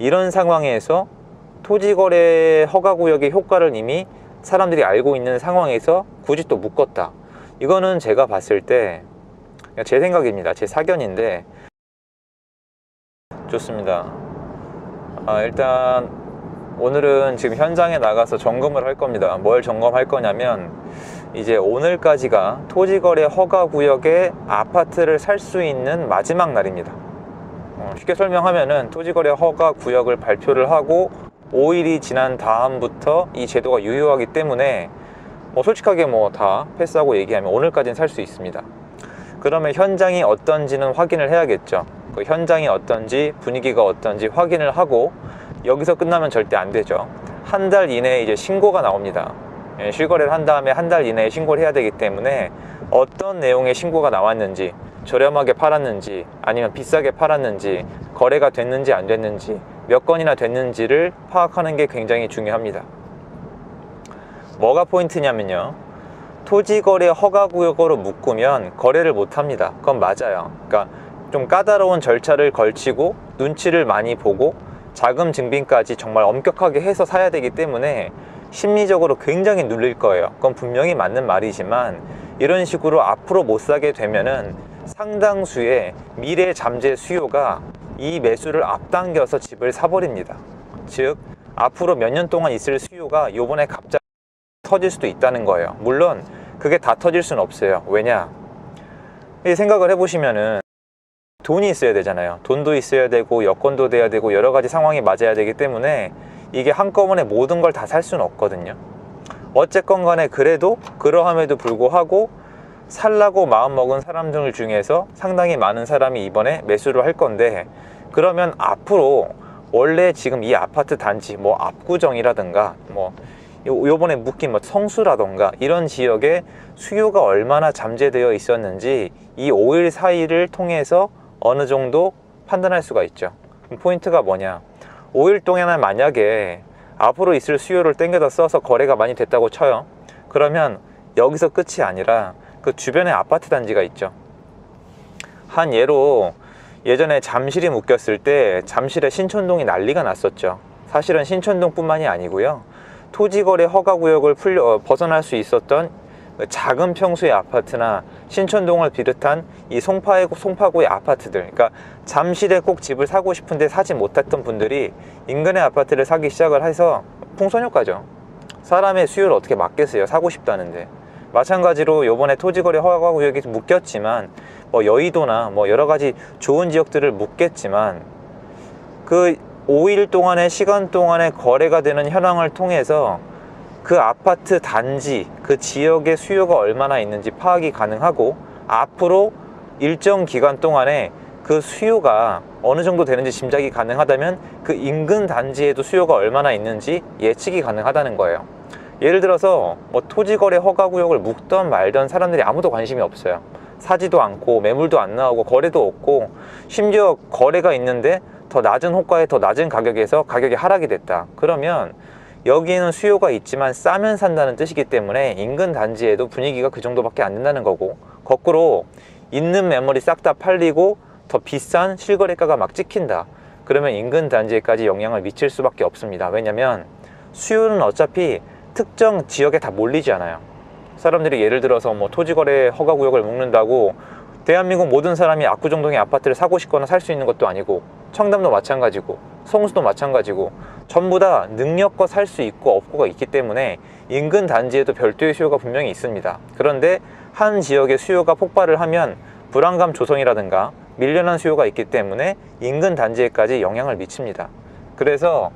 이런 상황에서 토지거래 허가구역의 효과를 이미 사람들이 알고 있는 상황에서 굳이 또 묶었다. 이거는 제가 봤을 때 제 생각입니다. 제 사견인데. 좋습니다. 일단 오늘은 지금 현장에 나가서 점검을 할 겁니다. 뭘 점검할 거냐면, 이제 오늘까지가 토지거래 허가구역에 아파트를 살 수 있는 마지막 날입니다. 쉽게 설명하면은 토지거래 허가구역을 발표를 하고 5일이 지난 다음부터 이 제도가 유효하기 때문에 솔직하게 다 패스하고 얘기하면 오늘까지는 살 수 있습니다. 그러면 현장이 어떤지는 확인을 해야겠죠. 그 현장이 어떤지, 분위기가 어떤지 확인을 하고, 여기서 끝나면 절대 안 되죠. 한 달 이내에 이제 신고가 나옵니다. 실거래를 한 다음에 한 달 이내에 신고를 해야 되기 때문에 어떤 내용의 신고가 나왔는지, 저렴하게 팔았는지 아니면 비싸게 팔았는지, 거래가 됐는지 안 됐는지, 몇 건이나 됐는지를 파악하는 게 굉장히 중요합니다. 뭐가 포인트냐면요, 토지거래 허가구역으로 묶으면 거래를 못합니다. 그건 맞아요. 그러니까 좀 까다로운 절차를 걸치고 눈치를 많이 보고 자금 증빙까지 정말 엄격하게 해서 사야 되기 때문에 심리적으로 굉장히 눌릴 거예요. 그건 분명히 맞는 말이지만, 이런 식으로 앞으로 못 사게 되면은 상당수의 미래 잠재 수요가 이 매수를 앞당겨서 집을 사버립니다. 즉 앞으로 몇 년 동안 있을 수요가 요번에 갑자기 터질 수도 있다는 거예요. 물론 그게 다 터질 수는 없어요. 왜냐, 생각을 해보시면은 돈이 있어야 되잖아요. 돈도 있어야 되고 여건도 돼야 되고 여러 가지 상황이 맞아야 되기 때문에 이게 한꺼번에 모든 걸 다 살 수는 없거든요. 어쨌건 간에 그래도 그러함에도 불구하고 살라고 마음먹은 사람들 중에서 상당히 많은 사람이 이번에 매수를 할 건데, 그러면 앞으로 원래 지금 이 아파트 단지 압구정이라든가 요번에 묶인 성수라던가 이런 지역에 수요가 얼마나 잠재되어 있었는지 이 5일 4일을 통해서 어느 정도 판단할 수가 있죠. 포인트가 뭐냐, 5일 동안은 만약에 앞으로 있을 수요를 땡겨다 써서 거래가 많이 됐다고 쳐요. 그러면 여기서 끝이 아니라 그 주변에 아파트 단지가 있죠. 한 예로 예전에 잠실이 묶였을 때 잠실의 신촌동이 난리가 났었죠. 사실은 신촌동 뿐만이 아니고요, 토지거래 허가구역을 벗어날 수 있었던 작은 평수의 아파트나 신촌동을 비롯한 이 송파구의 아파트들, 그러니까 잠실에 꼭 집을 사고 싶은데 사지 못했던 분들이 인근의 아파트를 사기 시작을 해서 풍선효과죠. 사람의 수요를 어떻게 막겠어요, 사고 싶다는데. 마찬가지로 요번에 토지거래 허가구역이 묶였지만 여의도나 여러 가지 좋은 지역들을 묶겠지만, 그 5일 동안의 시간 동안에 거래가 되는 현황을 통해서 그 아파트 단지, 그 지역의 수요가 얼마나 있는지 파악이 가능하고, 앞으로 일정 기간 동안에 그 수요가 어느 정도 되는지 짐작이 가능하다면 그 인근 단지에도 수요가 얼마나 있는지 예측이 가능하다는 거예요. 예를 들어서 토지거래 허가구역을 묶던 말던 사람들이 아무도 관심이 없어요. 사지도 않고 매물도 안 나오고 거래도 없고, 심지어 거래가 있는데 더 낮은 호가에 더 낮은 가격에서 가격이 하락이 됐다. 그러면 여기에는 수요가 있지만 싸면 산다는 뜻이기 때문에 인근 단지에도 분위기가 그 정도밖에 안 된다는 거고, 거꾸로 있는 매물이 싹 다 팔리고 더 비싼 실거래가가 막 찍힌다. 그러면 인근 단지에까지 영향을 미칠 수밖에 없습니다. 왜냐면 수요는 어차피 특정 지역에 다 몰리지 않아요. 사람들이 예를 들어서 토지거래 허가구역을 묶는다고 대한민국 모든 사람이 압구정동의 아파트를 사고 싶거나 살 수 있는 것도 아니고, 청담도 마찬가지고 성수도 마찬가지고, 전부 다 능력껏 살 수 있고 없고가 있기 때문에 인근 단지에도 별도의 수요가 분명히 있습니다. 그런데 한 지역의 수요가 폭발을 하면 불안감 조성이라든가 밀려난 수요가 있기 때문에 인근 단지에까지 영향을 미칩니다. 그래서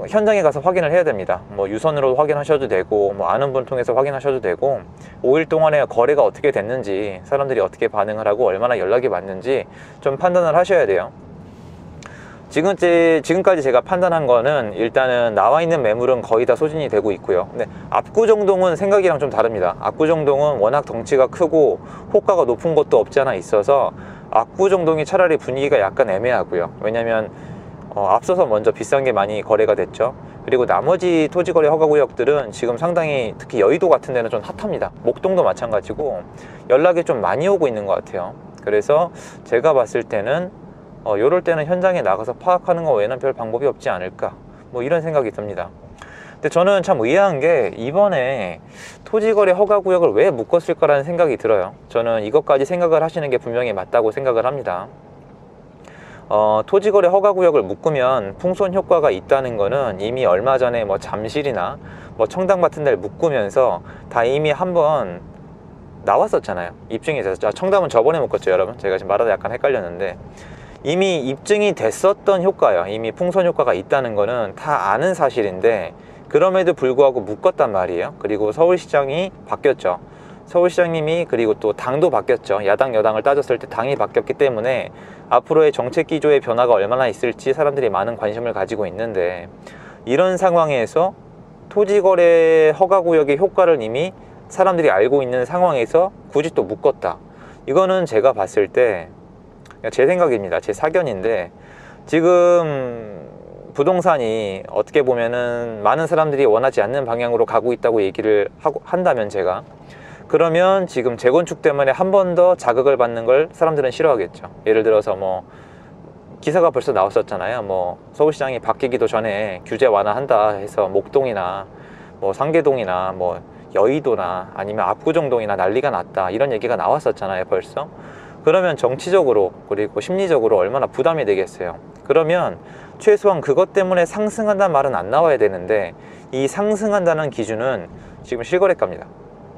현장에 가서 확인을 해야 됩니다. 유선으로 확인하셔도 되고, 아는 분 통해서 확인하셔도 되고, 5일 동안에 거래가 어떻게 됐는지, 사람들이 어떻게 반응을 하고 얼마나 연락이 왔는지 좀 판단을 하셔야 돼요. 지금까지 제가 판단한 거는, 일단은 나와 있는 매물은 거의 다 소진이 되고 있고요. 근데 압구정동은 생각이랑 좀 다릅니다. 압구정동은 워낙 덩치가 크고 호가가 높은 것도 없지 않아 있어서 압구정동이 차라리 분위기가 약간 애매하고요. 왜냐면 앞서서 먼저 비싼 게 많이 거래가 됐죠. 그리고 나머지 토지거래 허가구역들은 지금 상당히, 특히 여의도 같은 데는 좀 핫합니다. 목동도 마찬가지고 연락이 좀 많이 오고 있는 것 같아요. 그래서 제가 봤을 때는 이럴 때는 현장에 나가서 파악하는 거 외에는 별 방법이 없지 않을까, 뭐 이런 생각이 듭니다. 근데 저는 참 의아한 게 이번에 토지거래 허가구역을 왜 묶었을까라는 생각이 들어요. 저는 이것까지 생각을 하시는 게 분명히 맞다고 생각을 합니다. 토지거래 허가구역을 묶으면 풍선 효과가 있다는 거는 이미 얼마 전에 뭐 잠실이나 뭐 청담 같은 데를 묶으면서 다 이미 한번 나왔었잖아요. 입증이 됐었죠. 청담은 저번에 묶었죠, 여러분. 제가 지금 말하다 약간 헷갈렸는데 이미 입증이 됐었던 효과예요. 이미 풍선 효과가 있다는 거는 다 아는 사실인데 그럼에도 불구하고 묶었단 말이에요. 그리고 서울시장이 바뀌었죠. 서울시장님이, 그리고 또 당도 바뀌었죠. 야당 여당을 따졌을 때 당이 바뀌었기 때문에 앞으로의 정책 기조의 변화가 얼마나 있을지 사람들이 많은 관심을 가지고 있는데, 이런 상황에서 토지거래 허가구역의 효과를 이미 사람들이 알고 있는 상황에서 굳이 또 묶었다. 이거는 제가 봤을 때 제 생각입니다. 제 사견인데, 지금 부동산이 어떻게 보면은 많은 사람들이 원하지 않는 방향으로 가고 있다고 얘기를 한다면, 제가 그러면 지금 재건축 때문에 한 번 더 자극을 받는 걸 사람들은 싫어하겠죠. 예를 들어서 뭐 기사가 벌써 나왔었잖아요. 뭐 서울시장이 바뀌기도 전에 규제 완화한다 해서 목동이나 뭐 상계동이나 뭐 여의도나 아니면 압구정동이나 난리가 났다, 이런 얘기가 나왔었잖아요, 벌써. 그러면 정치적으로 그리고 심리적으로 얼마나 부담이 되겠어요. 그러면 최소한 그것 때문에 상승한다는 말은 안 나와야 되는데, 이 상승한다는 기준은 지금 실거래가입니다.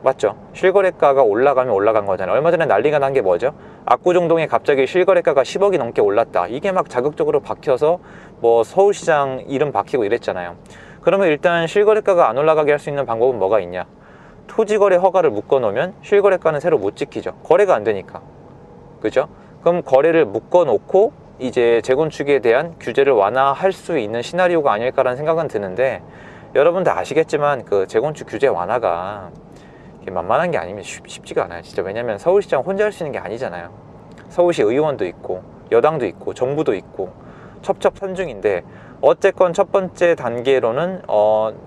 맞죠? 실거래가가 올라가면 올라간 거잖아요. 얼마 전에 난리가 난 게 뭐죠? 압구정동에 갑자기 실거래가가 10억이 넘게 올랐다. 이게 막 자극적으로 박혀서 뭐 서울시장 이름 박히고 이랬잖아요. 그러면 일단 실거래가가 안 올라가게 할 수 있는 방법은 뭐가 있냐? 토지거래 허가를 묶어 놓으면 실거래가는 새로 못 지키죠. 거래가 안 되니까. 그죠? 그럼 거래를 묶어 놓고 이제 재건축에 대한 규제를 완화할 수 있는 시나리오가 아닐까라는 생각은 드는데, 여러분들 아시겠지만 그 재건축 규제 완화가 만만한 게 아니면 쉽지가 않아요, 진짜. 왜냐면 서울시장 혼자 할 수 있는 게 아니잖아요. 서울시 의원도 있고 여당도 있고 정부도 있고 첩첩산중인데, 어쨌건 첫 번째 단계로는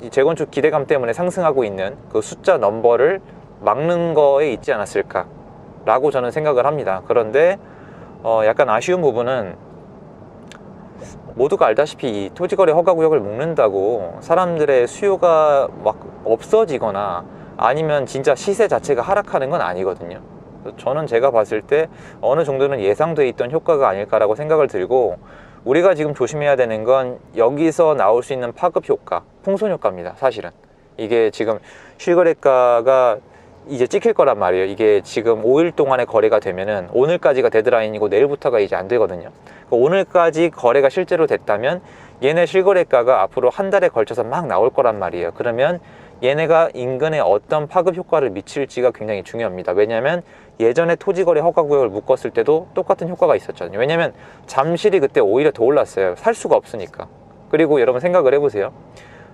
이 재건축 기대감 때문에 상승하고 있는 그 숫자 넘버를 막는 거에 있지 않았을까 라고 저는 생각을 합니다. 그런데 약간 아쉬운 부분은, 모두가 알다시피 이 토지거래 허가구역을 묶는다고 사람들의 수요가 막 없어지거나 아니면 진짜 시세 자체가 하락하는 건 아니거든요. 저는 제가 봤을 때 어느 정도는 예상돼 있던 효과가 아닐까라고 생각을 들고, 우리가 지금 조심해야 되는 건 여기서 나올 수 있는 파급 효과, 풍선 효과입니다. 사실은 이게 지금 실거래가가 이제 찍힐 거란 말이에요. 이게 지금 5일 동안의 거래가 되면은 오늘까지가 데드라인이고 내일부터가 이제 안 되거든요. 오늘까지 거래가 실제로 됐다면 얘네 실거래가가 앞으로 한 달에 걸쳐서 막 나올 거란 말이에요. 그러면 얘네가 인근에 어떤 파급 효과를 미칠지가 굉장히 중요합니다. 왜냐하면 예전에 토지거래 허가구역을 묶었을 때도 똑같은 효과가 있었잖아요. 왜냐하면 잠실이 그때 오히려 더 올랐어요. 살 수가 없으니까. 그리고 여러분 생각을 해보세요.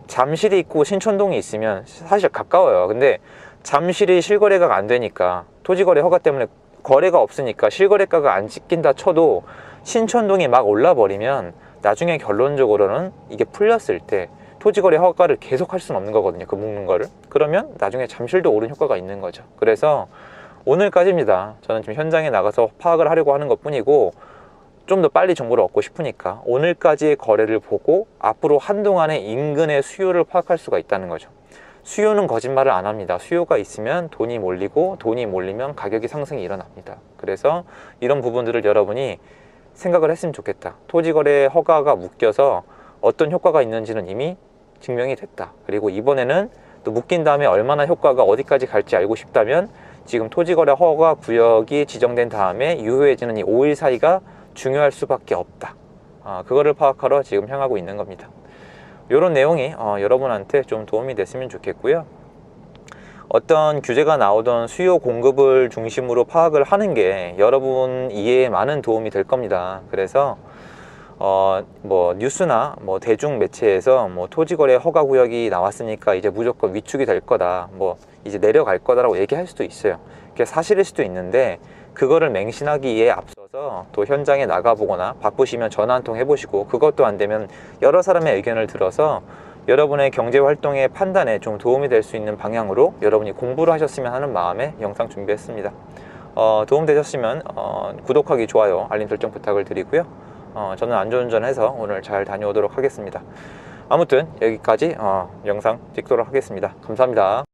잠실이 있고 신촌동이 있으면 사실 가까워요. 근데 잠실이 실거래가 안 되니까, 토지거래 허가 때문에 거래가 없으니까 실거래가가 안 찍힌다 쳐도 신촌동이 막 올라버리면 나중에 결론적으로는 이게 풀렸을 때 토지거래 허가를 계속 할 수는 없는 거거든요, 그 묶는 거를. 그러면 나중에 잠실도 오른 효과가 있는 거죠. 그래서 오늘까지입니다. 저는 지금 현장에 나가서 파악을 하려고 하는 것 뿐이고, 좀 더 빨리 정보를 얻고 싶으니까 오늘까지의 거래를 보고 앞으로 한동안의 인근의 수요를 파악할 수가 있다는 거죠. 수요는 거짓말을 안 합니다. 수요가 있으면 돈이 몰리고, 돈이 몰리면 가격이 상승이 일어납니다. 그래서 이런 부분들을 여러분이 생각을 했으면 좋겠다. 토지거래 허가가 묶여서 어떤 효과가 있는지는 이미 증명이 됐다. 그리고 이번에는 또 묶인 다음에 얼마나 효과가 어디까지 갈지 알고 싶다면, 지금 토지거래 허가 구역이 지정된 다음에 유효해지는 이 5일 사이가 중요할 수밖에 없다. 그거를 파악하러 지금 향하고 있는 겁니다. 이런 내용이 여러분한테 좀 도움이 됐으면 좋겠고요. 어떤 규제가 나오던 수요 공급을 중심으로 파악을 하는 게 여러분 이해에 많은 도움이 될 겁니다. 그래서 뭐 뉴스나 뭐 대중 매체에서 뭐 토지거래 허가 구역이 나왔으니까 이제 무조건 위축이 될 거다, 뭐 이제 내려갈 거다라고 얘기할 수도 있어요. 그게 사실일 수도 있는데, 그거를 맹신하기에 앞서서 또 현장에 나가보거나 바쁘시면 전화 한 통 해보시고, 그것도 안 되면 여러 사람의 의견을 들어서 여러분의 경제활동의 판단에 좀 도움이 될 수 있는 방향으로 여러분이 공부를 하셨으면 하는 마음에 영상 준비했습니다. 도움 되셨으면 구독하기, 좋아요, 알림 설정 부탁을 드리고요. 저는 안전운전해서 오늘 잘 다녀오도록 하겠습니다. 아무튼 여기까지 영상 찍도록 하겠습니다. 감사합니다.